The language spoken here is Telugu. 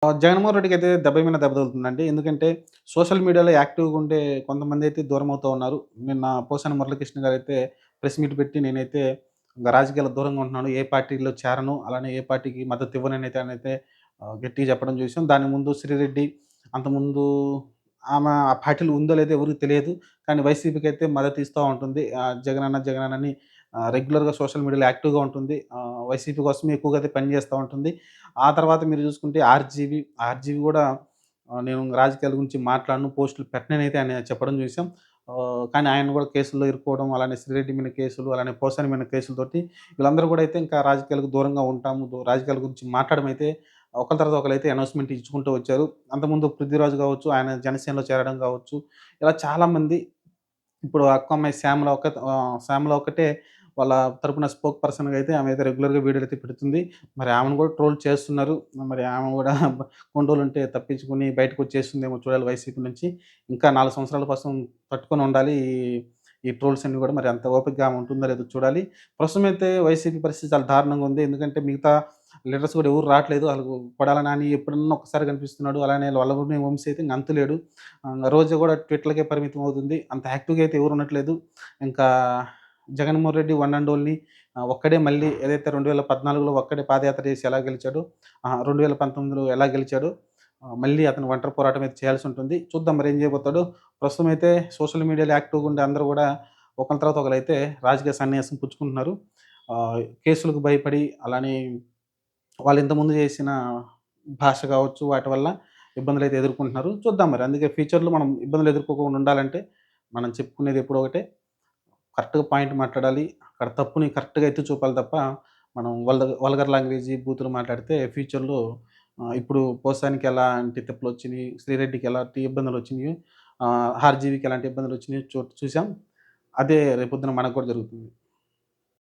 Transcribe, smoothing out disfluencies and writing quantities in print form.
జగన్‌మోహన్ రెడ్డికైతే దెబ్బ మీద దెబ్బ తగులుతుందండి. ఎందుకంటే సోషల్ మీడియాలో యాక్టివ్‌గా ఉండే కొంతమందైతే దూరమవుతూ ఉన్నారు. నిన్న పోసాని మురళీకృష్ణ గారైతే ప్రెస్ మీట్ పెట్టి నేనైతే ఇంక రాజకీయాలకు దూరంగా ఉంటున్నాను. ఏ పార్టీలో చేరను. అలానే ఏ పార్టీకి మద్దతు ఇవ్వననైతే ఆయనైతే గట్టిగా చెప్పడం చూసాం. దాని ముందు శ్రీరెడ్డి అంతకుముందు ఆమె ఆ పార్టీలో ఉందో లేదో ఎవరికీ తెలియదు. కానీ వైసీపీకైతే మద్దతు ఇస్తా ఉంటుంది. జగనన్న జగనన్న అని రెగ్యులర్‌గా సోషల్ మీడియాలో యాక్టివ్‌గా ఉంటుంది. వైసీపీ కోసమే ఎక్కువగా అయితే పని చేస్తా ఉంటుంది. ఆ తర్వాత మీరు చూసుకుంటే ఆర్‌జీవి గూడా నేను రాజకీయాల గురించి మాట్లాడను, పోస్టులు పెట్టననైతే ఆయన చెప్పడం చూసాం. కానీ ఆయన గూడా కేసుల్లో ఇరుక్కోవడం, అలానే శ్రీరెడ్డి మీద కేసులు, అలానే పోసాని మీద కేసులతోటి వీళ్ళందరూ గూడా అయితే ఇంకా రాజకీయాలకు దూరంగా ఉంటాము. రాజకీయాల గురించి మాట్లాడడం అయితే ఒకళ్ళ తర్వాత ఒకళ్ళైతే అనౌన్స్‌మెంట్ ఇచ్చుకుంటూ వచ్చారు. అంతకుముందు 'పృథ్వీరాజ్' గావచ్చు, ఆయన జనసేనలో చేరడం గావచ్చు, ఇలా చాలామంది ఇప్పుడు అక్క అమ్మాయి శ్యామల ఒక్కటే వాళ్ళ తరపున స్పోక్ పర్సన్‌గా అయితే ఆమె అయితే రెగ్యులర్‌గా వీడియోలైతే పెడుతుంది. మరి ఆమెను కూడా ట్రోల్ చేస్తున్నారు. మరి ఆమె కూడా కొన్ని రోజులుంటే తప్పించుకొని బయటకొచ్చేస్తుందేమో చూడాలి వైసీపీ నుంచి. ఇంకా 4 సంవత్సరాల కోసం తట్టుకొని ఉండాలి. ఈ ట్రోల్స్ అన్నీ కూడా మరి అంత ఓపికగా ఆమె ఉంటుందో లేదో చూడాలి. ప్రస్తుతం అయితే వైసీపీ పరిస్థితి చాలా దారుణంగా ఉంది. ఎందుకంటే మిగతా లీడర్స్ కూడా ఎవరు రావట్లేదు. ఆళ్ళకు కొడాల నాని ఎప్పుడన్నా ఒక్కసారి కనిపిస్తున్నాడు. అలానే వల్లభనేని వంశీ అయితే ఇంక అంతులేడు. రోజా కూడా ట్వీట్‌లకే పరిమితం అవుతుంది. అంత యాక్టివ్‌గా అయితే ఎవరు ఉండట్లేదు. ఇంకా Jaganmohan Reddy one and only ఒక్కడే మళ్ళీ ఏదైతే 2014లో ఒక్కడే పాదయాత్ర చేసి ఎలా గెలిచాడో, 2019లో ఎలా గెలిచాడో మళ్ళీ అతను ఒంటరి పోరాటం అయితే చేయాల్సి ఉంటుంది. చూద్దాం మరి ఏం చేయబోతాడో. ప్రస్తుతం అయితే సోషల్ మీడియాలో యాక్టివ్‌గా ఉండే అందరూ కూడా ఒకళ్ళ తర్వాత ఒకళ్ళైతే రాజకీయ సన్యాసం పుచ్చుకుంటున్నారు. కేసులకు భయపడి అలానే వాళ్ళు ఇంతకుముందు చేసిన భాష కావచ్చు, వాటి వల్ల ఇబ్బందులైతే ఎదుర్కొంటున్నారు. చూద్దాం మరి. అందుకే ఫ్యూచర్‌లో మనం ఇబ్బందులు ఎదుర్కోకుండా ఉండాలంటే, మనం చెప్పుకునేది ఎప్పుడూ ఒకటే, కరెక్ట్‌గా పాయింట్ మాట్లాడాలి. అక్కడ తప్పుని కరెక్ట్‌గా ఎత్తి చూపాలి తప్ప, మనం వల్గర్ లాంగ్వేజి, బూతులు మాట్లాడితే ఫ్యూచర్‌లో ఇప్పుడు పోసానికి ఎలాంటి తిప్పలొచ్చినియి, శ్రీరెడ్డికి ఎలాంటి ఇబ్బందులొచ్చినియో, ఆర్‌జీవికి ఎలాంటి ఇబ్బందులొచ్చినియో చూసాం. అదే రేపొద్దున మనకు కూడా జరుగుతుంది.